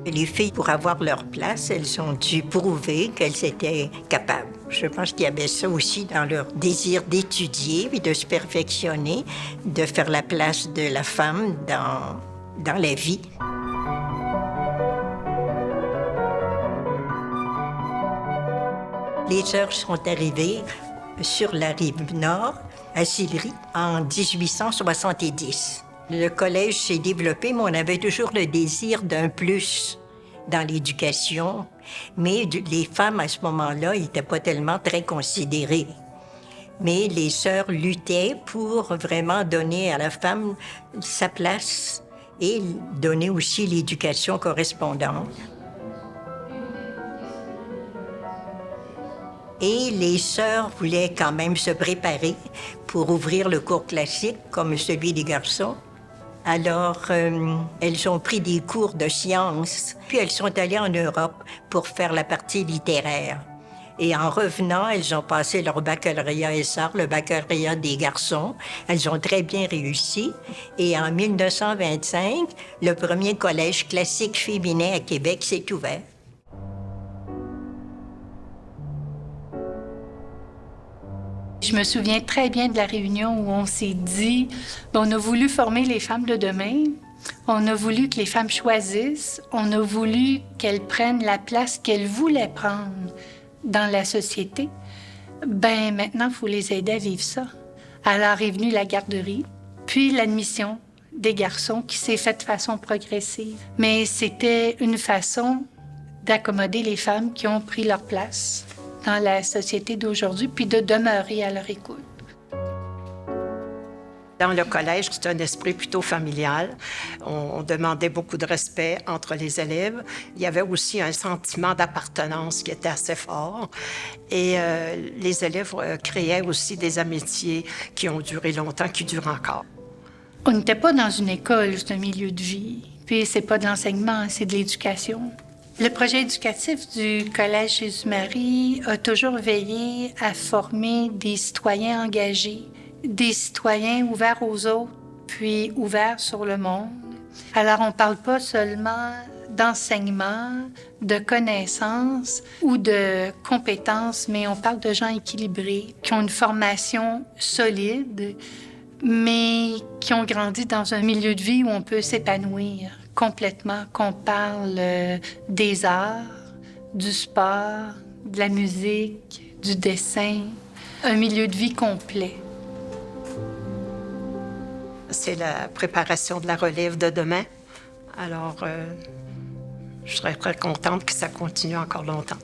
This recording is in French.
Les filles, pour avoir leur place, elles ont dû prouver qu'elles étaient capables. Je pense qu'il y avait ça aussi dans leur désir d'étudier et de se perfectionner, de faire la place de la femme dans la vie. Les sœurs sont arrivées sur la rive nord, à Sillery, en 1870. Le collège s'est développé, mais on avait toujours le désir d'un plus dans l'éducation. Mais les femmes, à ce moment-là, n'étaient pas tellement très considérées. Mais les sœurs luttaient pour vraiment donner à la femme sa place et donner aussi l'éducation correspondante. Et les sœurs voulaient quand même se préparer pour ouvrir le cours classique comme celui des garçons. Alors, elles ont pris des cours de sciences, puis elles sont allées en Europe pour faire la partie littéraire. Et en revenant, elles ont passé leur baccalauréat SR, le baccalauréat des garçons. Elles ont très bien réussi. Et en 1925, le premier collège classique féminin à Québec s'est ouvert. Je me souviens très bien de la réunion où on s'est dit, on a voulu former les femmes de demain, on a voulu que les femmes choisissent, on a voulu qu'elles prennent la place qu'elles voulaient prendre dans la société. Ben maintenant, il faut les aider à vivre ça. Alors est venue la garderie, puis l'admission des garçons qui s'est faite de façon progressive. Mais c'était une façon d'accommoder les femmes qui ont pris leur place dans la société d'aujourd'hui, puis de demeurer à leur écoute. Dans le collège, c'est un esprit plutôt familial. On demandait beaucoup de respect entre les élèves. Il y avait aussi un sentiment d'appartenance qui était assez fort. Et les élèves créaient aussi des amitiés qui ont duré longtemps, qui durent encore. On n'était pas dans une école, c'est un milieu de vie. Puis c'est pas de l'enseignement, c'est de l'éducation. Le projet éducatif du Collège Jésus-Marie a toujours veillé à former des citoyens engagés, des citoyens ouverts aux autres, puis ouverts sur le monde. Alors, on ne parle pas seulement d'enseignement, de connaissances ou de compétences, mais on parle de gens équilibrés, qui ont une formation solide, mais qui ont grandi dans un milieu de vie où on peut s'épanouir complètement, qu'on parle des arts, du sport, de la musique, du dessin, un milieu de vie complet. C'est la préparation de la relève de demain. Alors, je serais très contente que ça continue encore longtemps.